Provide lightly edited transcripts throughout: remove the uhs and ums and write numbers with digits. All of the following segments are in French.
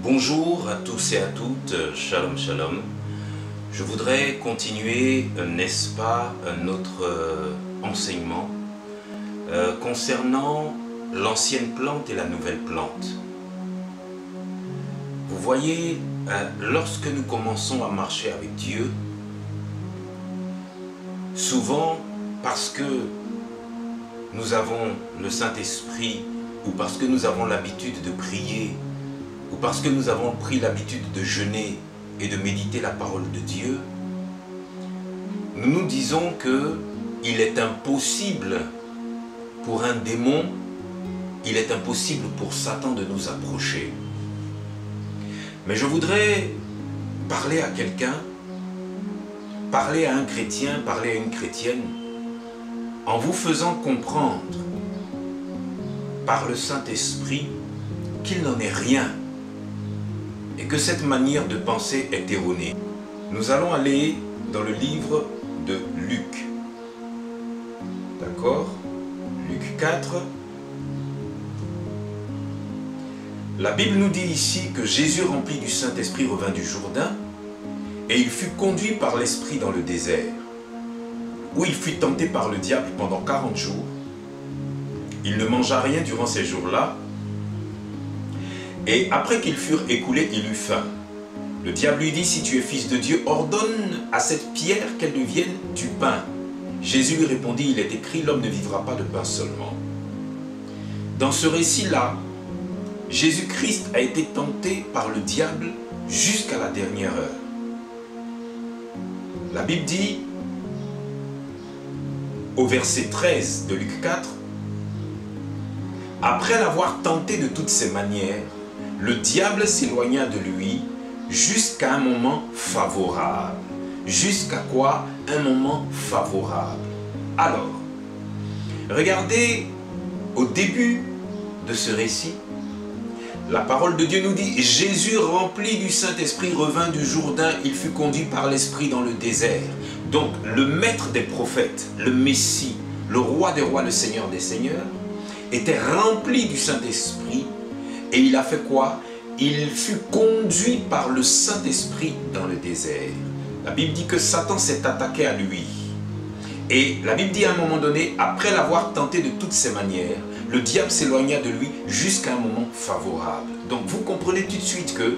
Bonjour à tous et à toutes, shalom shalom. Je voudrais continuer, n'est-ce pas, notre enseignement concernant l'ancienne plante et la nouvelle plante. Vous voyez, lorsque nous commençons à marcher avec Dieu, souvent parce que nous avons le Saint-Esprit ou parce que nous avons l'habitude de prier ou parce que nous avons pris l'habitude de jeûner et de méditer la parole de Dieu, nous nous disons qu'il est impossible pour un démon, il est impossible pour Satan de nous approcher. Mais je voudrais parler à quelqu'un, parler à un chrétien, parler à une chrétienne, en vous faisant comprendre par le Saint-Esprit qu'il n'en est rien et que cette manière de penser est erronée. Nous allons aller dans le livre de Luc. D'accord? Luc 4. La Bible nous dit ici que Jésus, rempli du Saint-Esprit, revint du Jourdain et il fut conduit par l'Esprit dans le désert, où il fut tenté par le diable pendant 40 jours. Il ne mangea rien durant ces jours-là, et après qu'ils furent écoulés, il eut faim. Le diable lui dit, « Si tu es fils de Dieu, ordonne à cette pierre qu'elle devienne du pain. » Jésus lui répondit, « Il est écrit, l'homme ne vivra pas de pain seulement. » Dans ce récit-là, Jésus-Christ a été tenté par le diable jusqu'à la dernière heure. La Bible dit, au verset 13 de Luc 4, « Après l'avoir tenté de toutes ses manières, le diable s'éloigna de lui jusqu'à un moment favorable. » Jusqu'à quoi? Un moment favorable. Alors, regardez au début de ce récit, la parole de Dieu nous dit, Jésus rempli du Saint-Esprit revint du Jourdain, il fut conduit par l'Esprit dans le désert. Donc le maître des prophètes, le Messie, le roi des rois, le Seigneur des seigneurs, était rempli du Saint-Esprit et il a fait quoi? Il fut conduit par le Saint-Esprit dans le désert. La Bible dit que Satan s'est attaqué à lui. Et la Bible dit à un moment donné, après l'avoir tenté de toutes ses manières, le diable s'éloigna de lui jusqu'à un moment favorable. Donc vous comprenez tout de suite que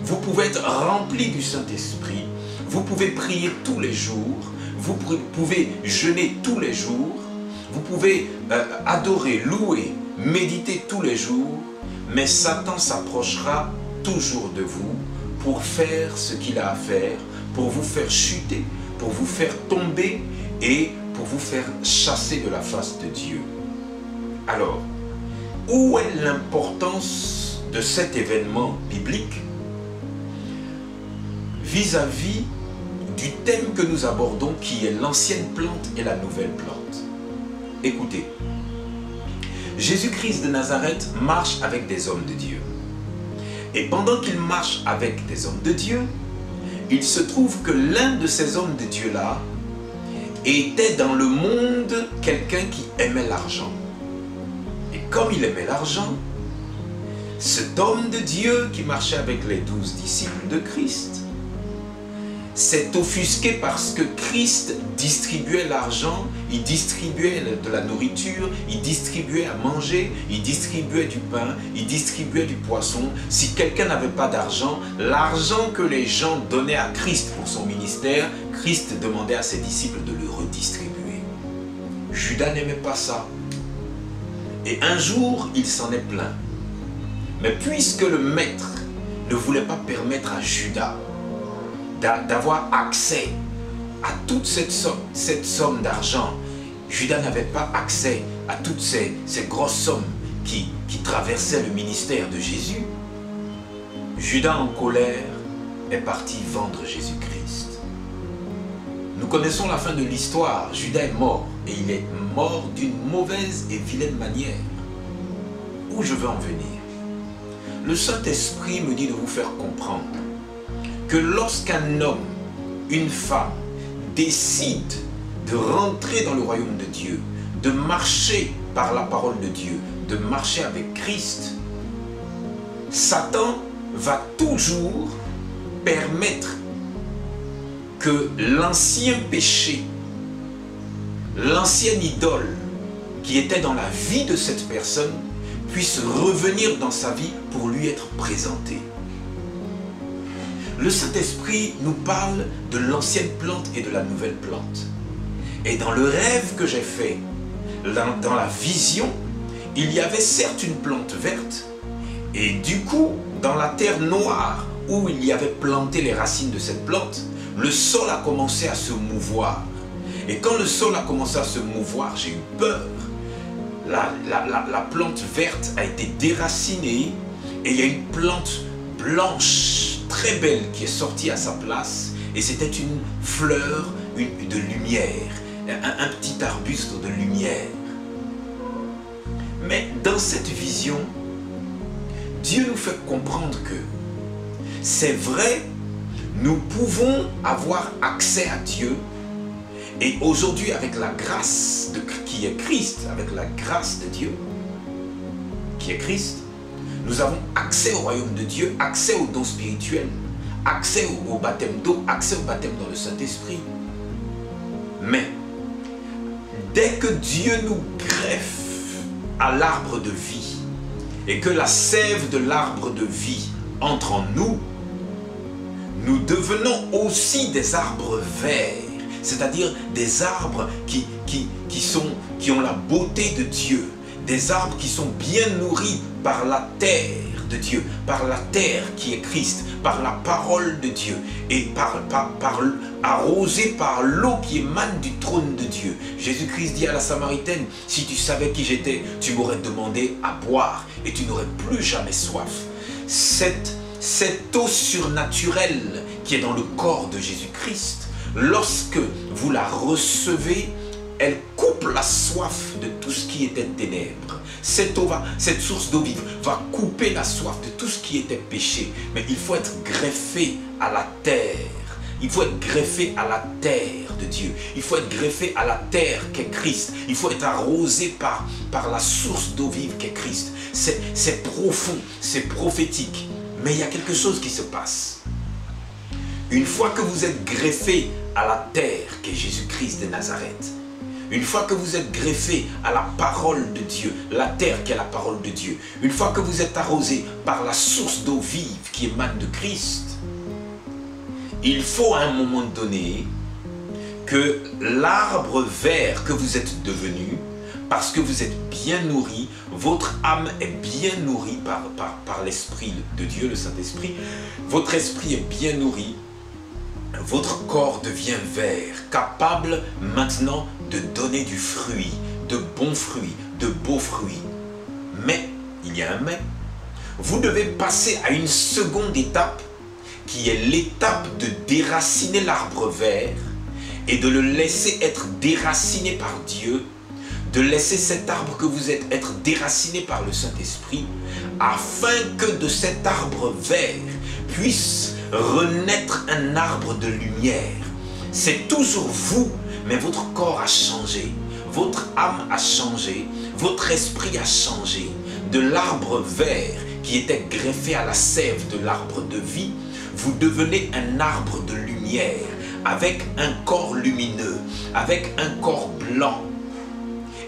vous pouvez être rempli du Saint-Esprit, vous pouvez prier tous les jours, vous pouvez jeûner tous les jours, vous pouvez adorer, louer, méditer tous les jours, mais Satan s'approchera toujours de vous pour faire ce qu'il a à faire, pour vous faire chuter, pour vous faire tomber et pour vous faire chasser de la face de Dieu. Alors, où est l'importance de cet événement biblique vis-à-vis du thème que nous abordons qui est l'ancienne plante et la nouvelle plante? Écoutez, Jésus-Christ de Nazareth marche avec des hommes de Dieu. Et pendant qu'il marche avec des hommes de Dieu, il se trouve que l'un de ces hommes de Dieu-là était dans le monde quelqu'un qui aimait l'argent. Et comme il aimait l'argent, cet homme de Dieu qui marchait avec les 12 disciples de Christ s'est offusqué parce que Christ distribuait l'argent, il distribuait de la nourriture, il distribuait à manger, il distribuait du pain, il distribuait du poisson. Si quelqu'un n'avait pas d'argent, l'argent que les gens donnaient à Christ pour son ministère, Christ demandait à ses disciples de le redistribuer. Judas n'aimait pas ça. Et un jour, il s'en est plaint. Mais puisque le maître ne voulait pas permettre à Judas d'avoir accès à toute cette somme d'argent, Judas n'avait pas accès à toutes ces grosses sommes qui traversaient le ministère de Jésus. Judas en colère est parti vendre Jésus-Christ. Nous connaissons la fin de l'histoire. Judas est mort et il est mort d'une mauvaise et vilaine manière. Où je veux en venir? Le Saint-Esprit me dit de vous faire comprendre que lorsqu'un homme, une femme, décide de rentrer dans le royaume de Dieu, de marcher par la parole de Dieu, de marcher avec Christ, Satan va toujours permettre que l'ancien péché, l'ancienne idole qui était dans la vie de cette personne puisse revenir dans sa vie pour lui être présenté. Le Saint-Esprit nous parle de l'ancienne plante et de la nouvelle plante. Et dans le rêve que j'ai fait, dans la vision, il y avait certes une plante verte, et du coup, dans la terre noire où il y avait planté les racines de cette plante, le sol a commencé à se mouvoir. Et quand le sol a commencé à se mouvoir, j'ai eu peur. La plante verte a été déracinée et il y a une plante blanche très belle qui est sortie à sa place, et c'était une fleur de lumière, un petit arbuste de lumière. Mais dans cette vision, Dieu nous fait comprendre que c'est vrai, nous pouvons avoir accès à Dieu, et aujourd'hui avec la grâce qui est Christ, avec la grâce de Dieu qui est Christ, nous avons accès au royaume de Dieu, accès aux dons spirituels, accès au baptême d'eau, accès au baptême dans le Saint-Esprit. Mais dès que Dieu nous greffe à l'arbre de vie et que la sève de l'arbre de vie entre en nous, nous devenons aussi des arbres verts, c'est-à-dire des arbres qui ont la beauté de Dieu, des arbres qui sont bien nourris par la terre de Dieu, par la terre qui est Christ, par la parole de Dieu et arrosés par l'eau qui émane du trône de Dieu. Jésus-Christ dit à la Samaritaine, si tu savais qui j'étais, tu m'aurais demandé à boire et tu n'aurais plus jamais soif. Cette eau surnaturelle qui est dans le corps de Jésus-Christ, lorsque vous la recevez, elle coupe la soif de tout ce qui était ténèbres. Cette source d'eau vive va couper la soif de tout ce qui était péché. Mais il faut être greffé à la terre. Il faut être greffé à la terre de Dieu. Il faut être greffé à la terre qu'est Christ. Il faut être arrosé par la source d'eau vive qu'est Christ. C'est profond, c'est prophétique. Mais il y a quelque chose qui se passe. Une fois que vous êtes greffé à la terre qu'est Jésus-Christ de Nazareth, une fois que vous êtes greffé à la parole de Dieu, la terre qui est la parole de Dieu, une fois que vous êtes arrosé par la source d'eau vive qui émane de Christ, il faut à un moment donné que l'arbre vert que vous êtes devenu, parce que vous êtes bien nourri, votre âme est bien nourrie par l'Esprit de Dieu, le Saint-Esprit, votre esprit est bien nourri, votre corps devient vert, capable maintenant de donner du fruit, de bons fruits, de beaux fruits. Mais, il y a un mais, vous devez passer à une seconde étape qui est l'étape de déraciner l'arbre vert et de le laisser être déraciné par Dieu, de laisser cet arbre que vous êtes être déraciné par le Saint-Esprit, afin que de cet arbre vert puisse renaître un arbre de lumière. C'est toujours vous, mais votre corps a changé, votre âme a changé, votre esprit a changé. De l'arbre vert qui était greffé à la sève de l'arbre de vie, vous devenez un arbre de lumière, avec un corps lumineux, avec un corps blanc.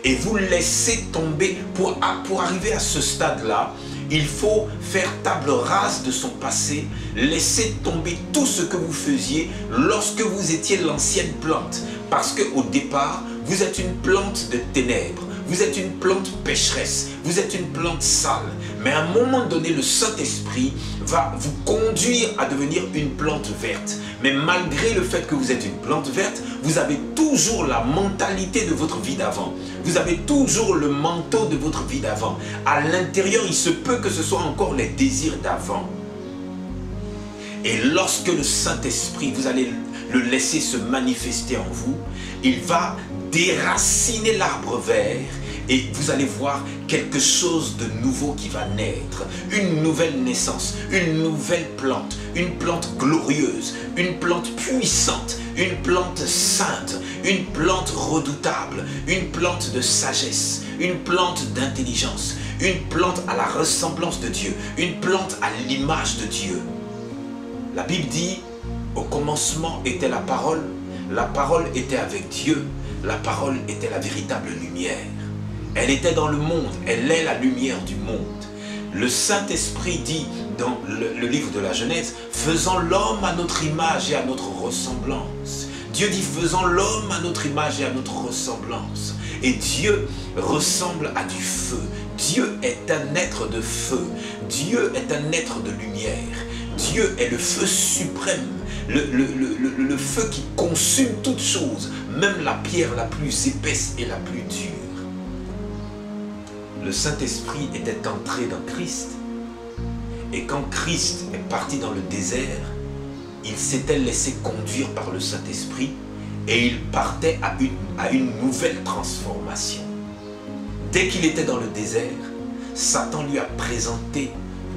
Et vous laissez tomber, pour arriver à ce stade-là, il faut faire table rase de son passé, laisser tomber tout ce que vous faisiez lorsque vous étiez l'ancienne plante. Parce qu'au départ, vous êtes une plante de ténèbres, vous êtes une plante pécheresse, vous êtes une plante sale. Mais à un moment donné, le Saint-Esprit va vous conduire à devenir une plante verte. Mais malgré le fait que vous êtes une plante verte, vous avez toujours la mentalité de votre vie d'avant. Vous avez toujours le manteau de votre vie d'avant. À l'intérieur, il se peut que ce soit encore les désirs d'avant. Et lorsque le Saint-Esprit, vous allez le laisser se manifester en vous, il va déraciner l'arbre vert Et vous allez voir quelque chose de nouveau qui va naître. Une nouvelle naissance, une nouvelle plante. Une plante glorieuse, une plante puissante, une plante sainte, une plante redoutable, une plante de sagesse, une plante d'intelligence, une plante à la ressemblance de Dieu, une plante à l'image de Dieu. La Bible dit, au commencement était la parole était avec Dieu, la parole était la véritable lumière. Elle était dans le monde, elle est la lumière du monde. Le Saint-Esprit dit dans le livre de la Genèse, faisons l'homme à notre image et à notre ressemblance. Dieu dit, faisons l'homme à notre image et à notre ressemblance. Et Dieu ressemble à du feu. Dieu est un être de feu. Dieu est un être de lumière. Dieu est le feu suprême. Le feu qui consume toutes choses, même la pierre la plus épaisse et la plus dure. Le Saint-Esprit était entré dans Christ. Et quand Christ est parti dans le désert, il s'était laissé conduire par le Saint-Esprit et il partait à une nouvelle transformation. Dès qu'il était dans le désert, Satan lui a présenté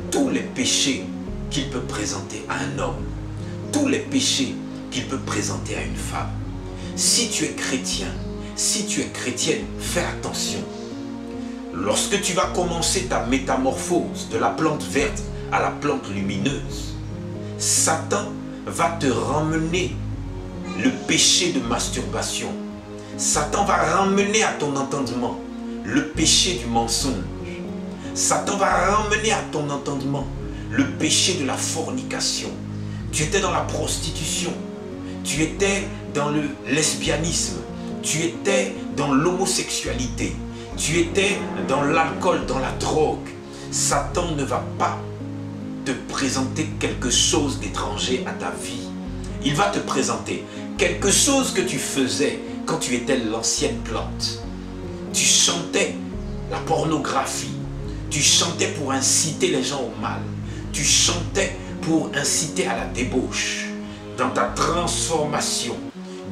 tous les péchés qu'il peut présenter à un homme, tous les péchés qu'il peut présenter à une femme. Si tu es chrétien, si tu es chrétienne, fais attention. Lorsque tu vas commencer ta métamorphose de la plante verte à la plante lumineuse, Satan va te ramener le péché de masturbation. Satan va ramener à ton entendement le péché du mensonge. Satan va ramener à ton entendement le péché de la fornication. Tu étais dans la prostitution, tu étais dans le lesbianisme, tu étais dans l'homosexualité, tu étais dans l'alcool, dans la drogue. Satan ne va pas te présenter quelque chose d'étranger à ta vie. Il va te présenter quelque chose que tu faisais quand tu étais l'ancienne plante. Tu chantais la pornographie. Tu chantais pour inciter les gens au mal. Tu chantais pour inciter à la débauche. Dans ta transformation,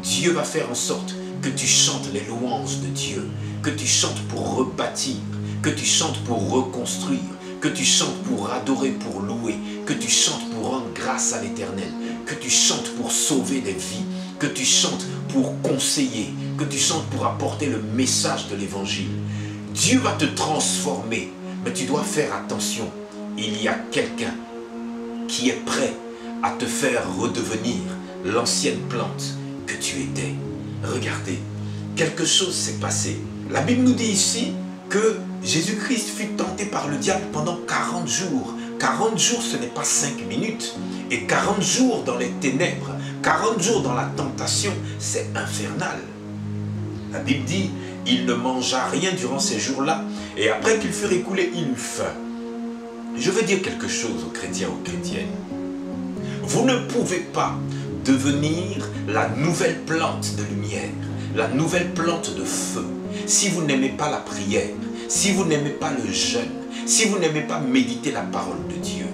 Dieu va faire en sorte que tu chantes les louanges de Dieu, que tu chantes pour rebâtir, que tu chantes pour reconstruire, que tu chantes pour adorer, pour louer, que tu chantes pour rendre grâce à l'Éternel, que tu chantes pour sauver des vies, que tu chantes pour conseiller, que tu chantes pour apporter le message de l'Évangile. Dieu va te transformer, mais tu dois faire attention. Il y a quelqu'un qui est prêt à te faire redevenir l'ancienne plante que tu étais. Regardez, quelque chose s'est passé. La Bible nous dit ici que Jésus-Christ fut tenté par le diable pendant 40 jours. 40 jours, ce n'est pas 5 minutes. Et 40 jours dans les ténèbres, 40 jours dans la tentation, c'est infernal. La Bible dit, il ne mangea rien durant ces jours-là. Et après qu'il fut écoulé, il eut faim. Je veux dire quelque chose aux chrétiens, aux chrétiennes. Vous ne pouvez pas devenir la nouvelle plante de lumière, la nouvelle plante de feu, si vous n'aimez pas la prière, si vous n'aimez pas le jeûne, si vous n'aimez pas méditer la parole de Dieu.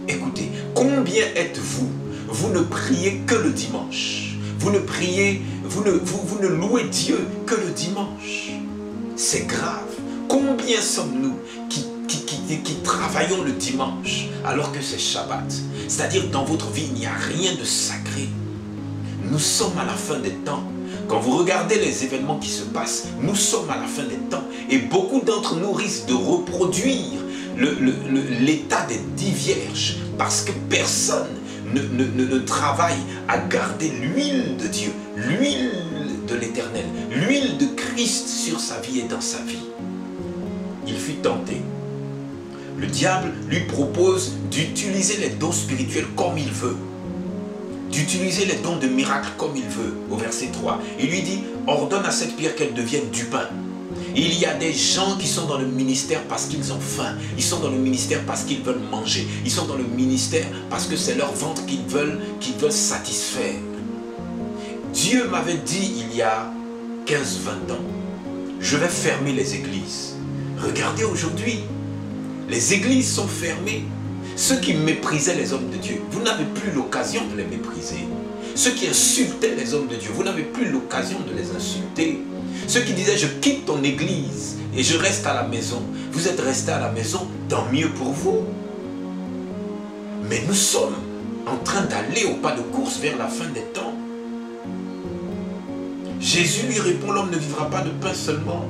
Écoutez, combien êtes-vous? Vous ne priez que le dimanche. Vous ne priez, vous ne louez Dieu que le dimanche. C'est grave. Combien sommes-nous qui travaillons le dimanche alors que c'est Shabbat? C'est-à-dire dans votre vie, il n'y a rien de sacré. Nous sommes à la fin des temps. Quand vous regardez les événements qui se passent, nous sommes à la fin des temps. Et beaucoup d'entre nous risquent de reproduire l'état des 10 vierges parce que personne ne travaille à garder l'huile de Dieu, l'huile de l'Éternel, l'huile de Christ sur sa vie et dans sa vie. Il fut tenté. Le diable lui propose d'utiliser les dons spirituels comme il veut, d'utiliser les dons de miracles comme il veut. Au verset 3, il lui dit, ordonne à cette pierre qu'elle devienne du pain. Il y a des gens qui sont dans le ministère parce qu'ils ont faim. Ils sont dans le ministère parce qu'ils veulent manger. Ils sont dans le ministère parce que c'est leur ventre qu'ils veulent satisfaire. Dieu m'avait dit il y a 15-20 ans, je vais fermer les églises. Regardez aujourd'hui, les églises sont fermées. Ceux qui méprisaient les hommes de Dieu, vous n'avez plus l'occasion de les mépriser. Ceux qui insultaient les hommes de Dieu, vous n'avez plus l'occasion de les insulter. Ceux qui disaient, je quitte ton église et je reste à la maison. Vous êtes restés à la maison, tant mieux pour vous. Mais nous sommes en train d'aller au pas de course vers la fin des temps. Jésus lui répond, l'homme ne vivra pas de pain seulement.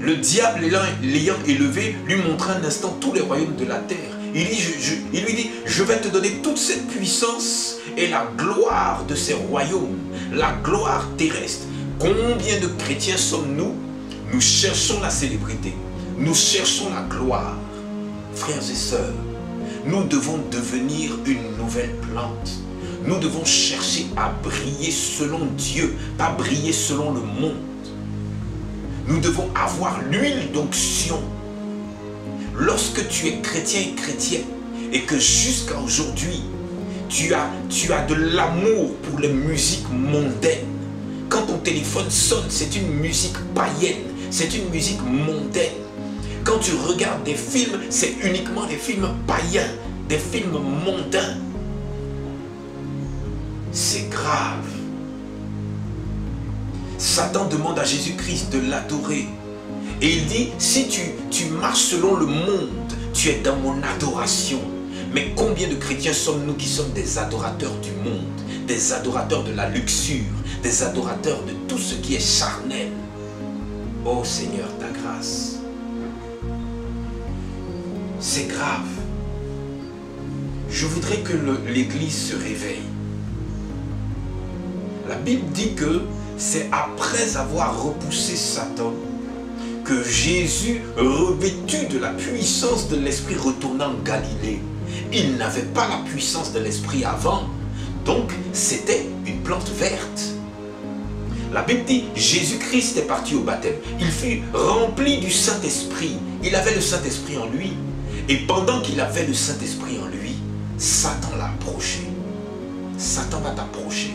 Le diable l'ayant élevé, lui montra un instant tous les royaumes de la terre. Il lui dit, je vais te donner toute cette puissance et la gloire de ces royaumes, la gloire terrestre. Combien de chrétiens sommes-nous? Nous cherchons la célébrité, nous cherchons la gloire. Frères et sœurs, nous devons devenir une nouvelle plante. Nous devons chercher à briller selon Dieu, pas briller selon le monde. Nous devons avoir l'huile d'onction. Lorsque tu es chrétien et chrétienne, et que jusqu'à aujourd'hui, tu as de l'amour pour les musiques mondaines. Quand ton téléphone sonne, c'est une musique païenne, c'est une musique mondaine. Quand tu regardes des films, c'est uniquement des films païens, des films mondains. C'est grave. Satan demande à Jésus-Christ de l'adorer. Et il dit, si tu marches selon le monde, tu es dans mon adoration. Mais combien de chrétiens sommes-nous qui sommes des adorateurs du monde, des adorateurs de la luxure, des adorateurs de tout ce qui est charnel? Oh Seigneur, ta grâce. C'est grave. Je voudrais que l'Église se réveille. La Bible dit que c'est après avoir repoussé Satan que Jésus, revêtu de la puissance de l'Esprit, retourna en Galilée. Il n'avait pas la puissance de l'Esprit avant, donc c'était une plante verte. La Bible dit, Jésus-Christ est parti au baptême. Il fut rempli du Saint-Esprit. Il avait le Saint-Esprit en lui. Et pendant qu'il avait le Saint-Esprit en lui, Satan l'a approché. Satan va t'approcher.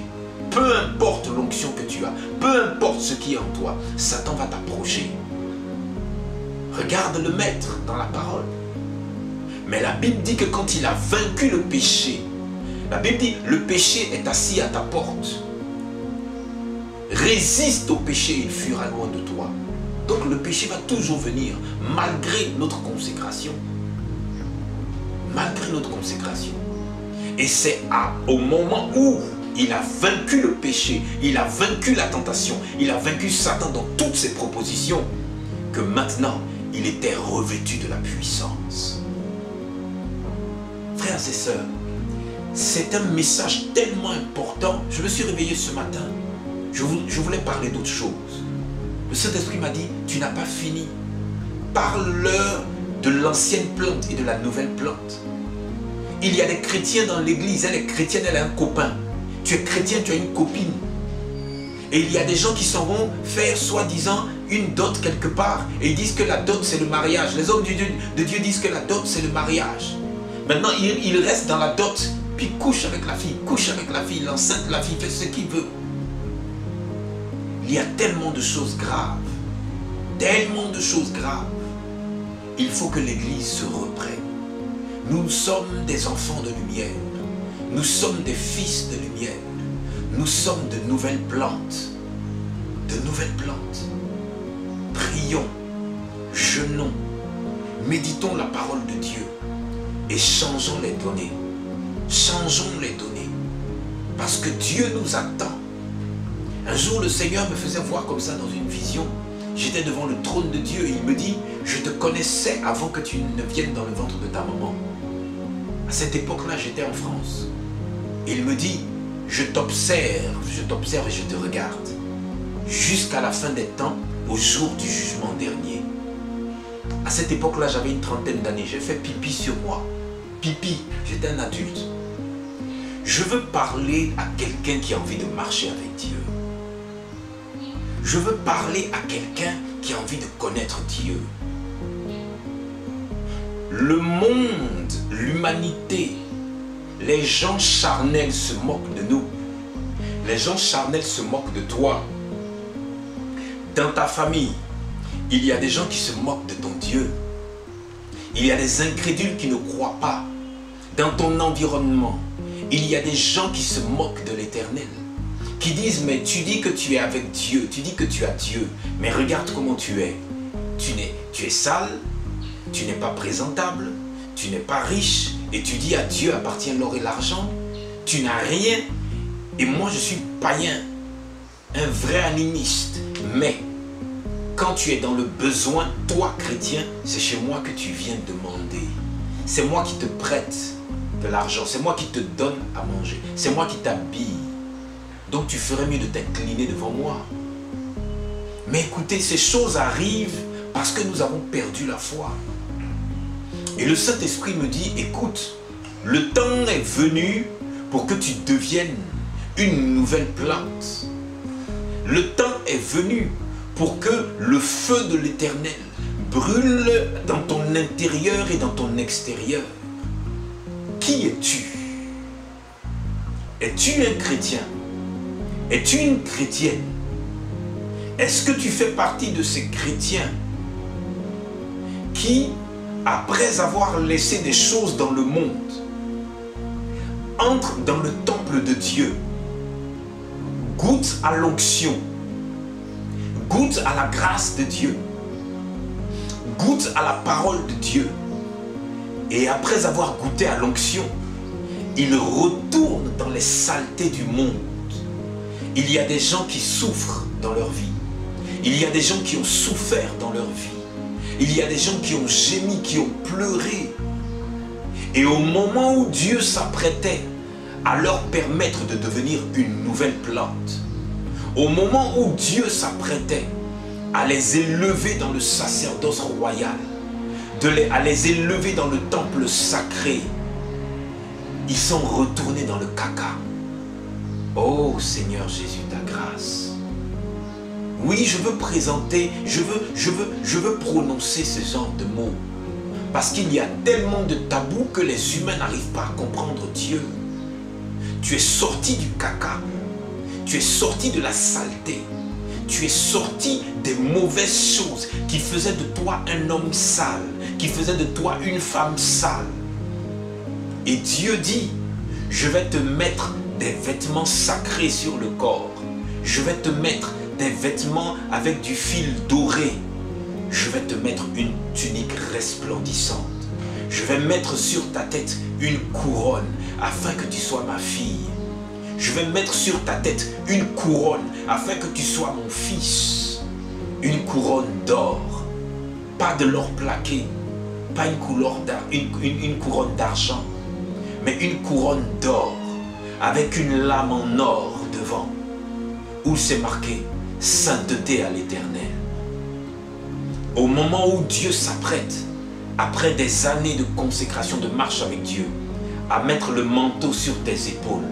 Peu importe l'onction que tu as, peu importe ce qui est en toi, Satan va t'approcher. Regarde le maître dans la parole. Mais la Bible dit que quand il a vaincu le péché, la Bible dit, le péché est assis à ta porte. Résiste au péché, il fuira loin de toi. Donc le péché va toujours venir, malgré notre consécration. Malgré notre consécration. Et c'est au moment où il a vaincu le péché, il a vaincu la tentation, il a vaincu Satan dans toutes ses propositions, que maintenant, il était revêtu de la puissance. Frères et sœurs, c'est un message tellement important. Je me suis réveillé ce matin, je voulais parler d'autre chose. Le Saint-Esprit m'a dit, tu n'as pas fini. Parle-leur de l'ancienne plante et de la nouvelle plante. Il y a des chrétiens dans l'église, elle est chrétienne, elle a un copain. Tu es chrétien, tu as une copine. Et il y a des gens qui s'en vont faire soi-disant une dot quelque part et ils disent que la dot c'est le mariage. Les hommes de Dieu disent que la dot c'est le mariage. Maintenant il reste dans la dot, puis couche avec la fille, l'enceinte de la fille, fait ce qu'il veut. Il y a tellement de choses graves. Tellement de choses graves. Il faut que l'église se reprenne. Nous sommes des enfants de lumière. Nous sommes des fils de lumière. Nous sommes de nouvelles plantes. De nouvelles plantes. Prions, jeûnons, méditons la parole de Dieu et changeons les données. Changeons les données. Parce que Dieu nous attend. Un jour, le Seigneur me faisait voir comme ça dans une vision. J'étais devant le trône de Dieu et il me dit, je te connaissais avant que tu ne viennes dans le ventre de ta maman. À cette époque-là, j'étais en France. Et il me dit, je t'observe et je te regarde. Jusqu'à la fin des temps, au jour du jugement dernier. À cette époque-là, j'avais une trentaine d'années. J'ai fait pipi sur moi. Pipi, j'étais un adulte. Je veux parler à quelqu'un qui a envie de marcher avec Dieu. Je veux parler à quelqu'un qui a envie de connaître Dieu. Le monde, l'humanité, les gens charnels se moquent de nous. Les gens charnels se moquent de toi. Dans ta famille, il y a des gens qui se moquent de ton Dieu. Il y a des incrédules qui ne croient pas. Dans ton environnement, il y a des gens qui se moquent de l'Éternel. qui disent, mais tu dis que tu es avec Dieu, tu dis que tu as Dieu, mais regarde comment tu es. Tu es sale, tu n'es pas présentable, tu n'es pas riche, et tu dis à Dieu appartient l'or et l'argent, tu n'as rien, et moi je suis païen, un vrai animiste, mais quand tu es dans le besoin, toi chrétien, c'est chez moi que tu viens demander. C'est moi qui te prête de l'argent, c'est moi qui te donne à manger, c'est moi qui t'habille. Donc tu ferais mieux de t'incliner devant moi. Mais écoutez, ces choses arrivent parce que nous avons perdu la foi. Et le Saint-Esprit me dit, écoute, le temps est venu pour que tu deviennes une nouvelle plante. Le temps est venu pour que le feu de l'Éternel brûle dans ton intérieur et dans ton extérieur. Qui es-tu? Es-tu un chrétien? Es-tu une chrétienne? Est-ce que tu fais partie de ces chrétiens qui, après avoir laissé des choses dans le monde, entrent dans le temple de Dieu, goûtent à l'onction, goûtent à la grâce de Dieu, goûtent à la parole de Dieu, et après avoir goûté à l'onction, ils retournent dans les saletés du monde. Il y a des gens qui souffrent dans leur vie. Il y a des gens qui ont souffert dans leur vie. Il y a des gens qui ont gémi, qui ont pleuré. Et au moment où Dieu s'apprêtait à leur permettre de devenir une nouvelle plante, au moment où Dieu s'apprêtait à les élever dans le sacerdoce royal, à les élever dans le temple sacré, ils sont retournés dans le caca. Oh Seigneur Jésus, ta grâce. Oui, je veux présenter, je veux prononcer ce genre de mots. Parce qu'il y a tellement de tabous que les humains n'arrivent pas à comprendre Dieu. Tu es sorti du caca. Tu es sorti de la saleté. Tu es sorti des mauvaises choses qui faisaient de toi un homme sale, qui faisaient de toi une femme sale. Et Dieu dit, je vais te mettre des vêtements sacrés sur le corps. Je vais te mettre des vêtements avec du fil doré. Je vais te mettre une tunique resplendissante. Je vais mettre sur ta tête une couronne afin que tu sois ma fille. Je vais mettre sur ta tête une couronne afin que tu sois mon fils. Une couronne d'or. Pas de l'or plaqué. Pas une couronne d'argent. Mais une couronne d'or. Avec une lame en or devant. Où c'est marqué sainteté à l'Éternel. Au moment où Dieu s'apprête, après des années de consécration, de marche avec Dieu, à mettre le manteau sur tes épaules,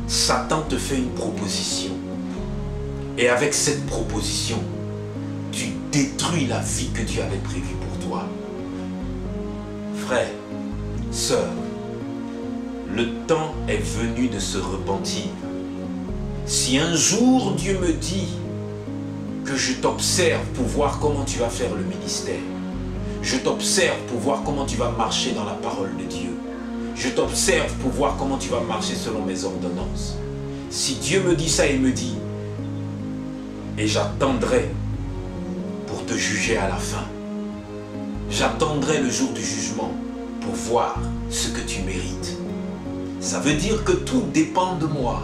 Satan te fait une proposition. Et avec cette proposition, tu détruis la vie que Dieu avait prévue pour toi. Frère, sœur, le temps est venu de se repentir. Si un jour Dieu me dit que je t'observe pour voir comment tu vas faire le ministère, je t'observe pour voir comment tu vas marcher dans la parole de Dieu, je t'observe pour voir comment tu vas marcher selon mes ordonnances. Si Dieu me dit ça, il me dit, et j'attendrai pour te juger à la fin. J'attendrai le jour du jugement pour voir ce que tu mérites. Ça veut dire que tout dépend de moi.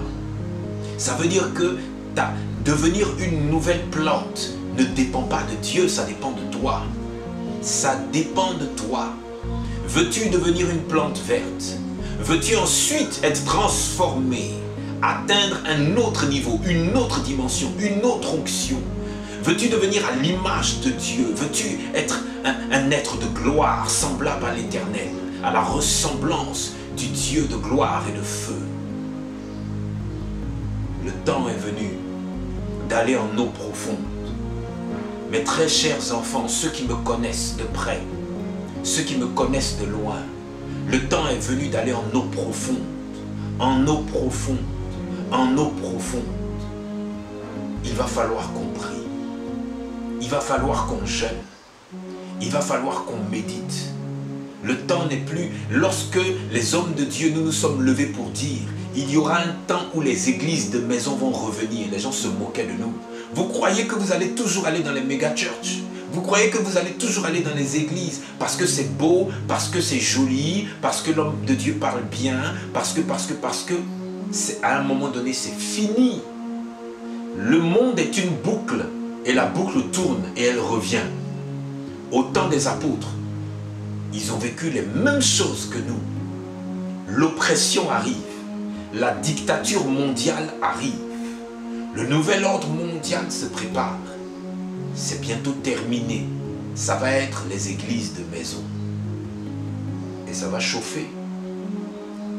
Ça veut dire que devenir une nouvelle plante ne dépend pas de Dieu, ça dépend de toi. Ça dépend de toi. Veux-tu devenir une plante verte? Veux-tu ensuite être transformé, atteindre un autre niveau, une autre dimension, une autre onction? Veux-tu devenir à l'image de Dieu? Veux-tu être un être de gloire semblable à l'Éternel, à la ressemblance du Dieu de gloire et de feu? Le temps est venu d'aller en eau profonde. Mes très chers enfants, ceux qui me connaissent de près, ceux qui me connaissent de loin, le temps est venu d'aller en eau profonde, en eau profonde, en eau profonde. Il va falloir qu'on prie, il va falloir qu'on jeûne, il va falloir qu'on médite, Le temps n'est plus. Lorsque les hommes de Dieu, nous nous sommes levés pour dire, il y aura un temps où les églises de maison vont revenir. Les gens se moquaient de nous. Vous croyez que vous allez toujours aller dans les méga-churches? Vous croyez que vous allez toujours aller dans les églises parce que c'est beau, parce que c'est joli, parce que l'homme de Dieu parle bien, parce que, à un moment donné, c'est fini. Le monde est une boucle et la boucle tourne et elle revient. Au temps des apôtres, ils ont vécu les mêmes choses que nous. L'oppression arrive, la dictature mondiale arrive, le nouvel ordre mondial se prépare. C'est bientôt terminé. Ça va être les églises de maison. Et ça va chauffer.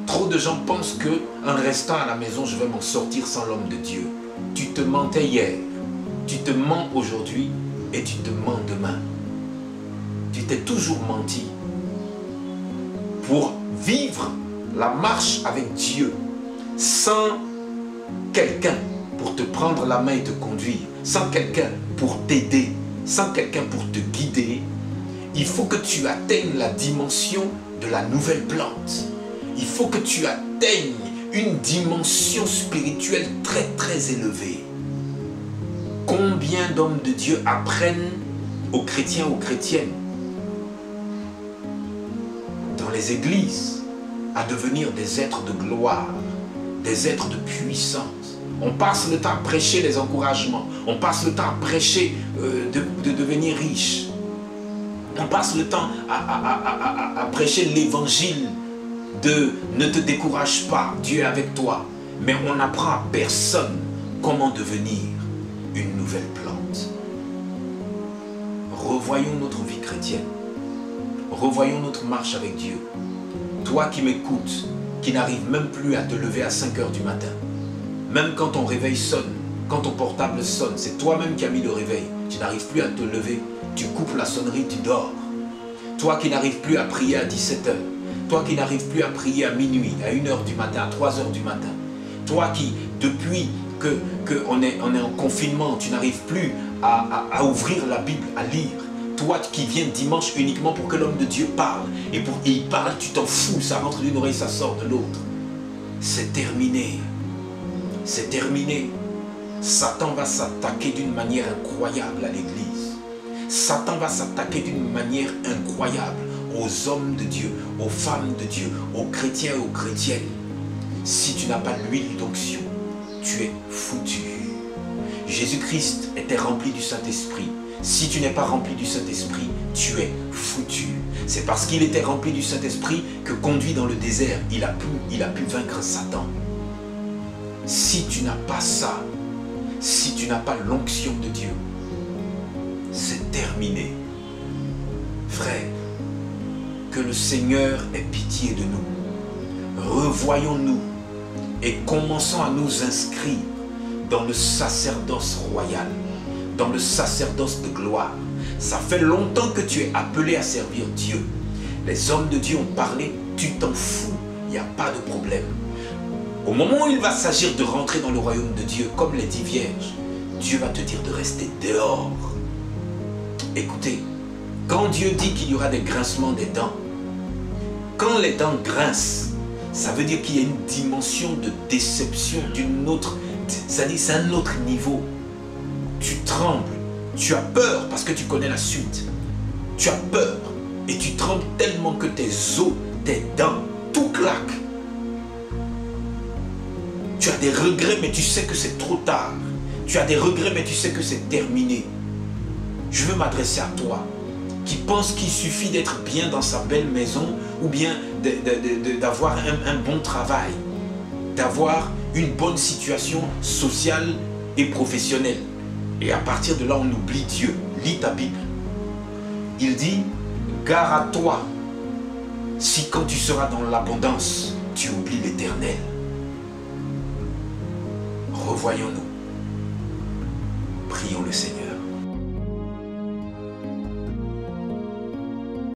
Trop de gens pensent que en restant à la maison, je vais m'en sortir sans l'homme de Dieu. Tu te mentais hier, tu te mens aujourd'hui et tu te mens demain. Tu t'es toujours menti. Pour vivre la marche avec Dieu sans quelqu'un pour te prendre la main et te conduire, sans quelqu'un pour t'aider, sans quelqu'un pour te guider, il faut que tu atteignes la dimension de la nouvelle plante. Il faut que tu atteignes une dimension spirituelle très très élevée. Combien d'hommes de Dieu apprennent aux chrétiens, aux chrétiennes, dans les églises, à devenir des êtres de gloire, des êtres de puissance. On passe le temps à prêcher les encouragements. On passe le temps à prêcher de devenir riche. On passe le temps à prêcher l'évangile de ne te décourage pas, Dieu est avec toi. Mais on n'apprend à personne comment devenir une nouvelle plante. Revoyons notre vie chrétienne. Revoyons notre marche avec Dieu. Toi qui m'écoutes, qui n'arrives même plus à te lever à 5 heures du matin. Même quand ton réveil sonne, quand ton portable sonne, c'est toi-même qui as mis le réveil. Tu n'arrives plus à te lever. Tu coupes la sonnerie, tu dors. Toi qui n'arrives plus à prier à 17 heures. Toi qui n'arrives plus à prier à minuit, à 1 heure du matin, à 3 heures du matin. Toi qui, depuis qu'on est en confinement, tu n'arrives plus à ouvrir la Bible, à lire. Toi qui viens dimanche uniquement pour que l'homme de Dieu parle. Et il parle, tu t'en fous, ça rentre d'une oreille, ça sort de l'autre. C'est terminé. C'est terminé. Satan va s'attaquer d'une manière incroyable à l'église. Satan va s'attaquer d'une manière incroyable aux hommes de Dieu, aux femmes de Dieu, aux chrétiens et aux chrétiennes. Si tu n'as pas l'huile d'onction, tu es foutu. Jésus-Christ était rempli du Saint-Esprit. Si tu n'es pas rempli du Saint-Esprit, tu es foutu. C'est parce qu'il était rempli du Saint-Esprit que, conduit dans le désert, il a pu vaincre Satan. Si tu n'as pas ça, si tu n'as pas l'onction de Dieu, c'est terminé. Frère, que le Seigneur ait pitié de nous. Revoyons-nous et commençons à nous inscrire dans le sacerdoce royal, dans le sacerdoce de gloire. Ça fait longtemps que tu es appelé à servir Dieu. Les hommes de Dieu ont parlé, tu t'en fous, il n'y a pas de problème. Au moment où il va s'agir de rentrer dans le royaume de Dieu, comme les 10 vierges, Dieu va te dire de rester dehors. Écoutez, quand Dieu dit qu'il y aura des grincements des dents, quand les dents grincent, ça veut dire qu'il y a une dimension de déception d'une autre, c'est-à-dire c'est un autre niveau. Tu trembles, tu as peur parce que tu connais la suite. Tu as peur et tu trembles tellement que tes os, tes dents, tout claque. Tu as des regrets mais tu sais que c'est trop tard. Tu as des regrets mais tu sais que c'est terminé. Je veux m'adresser à toi qui pense qu'il suffit d'être bien dans sa belle maison ou bien d'avoir un bon travail, d'avoir une bonne situation sociale et professionnelle. Et à partir de là, on oublie Dieu. Lis ta Bible. Il dit, gare à toi si quand tu seras dans l'abondance, tu oublies l'Éternel. Revoyons-nous. Prions le Seigneur.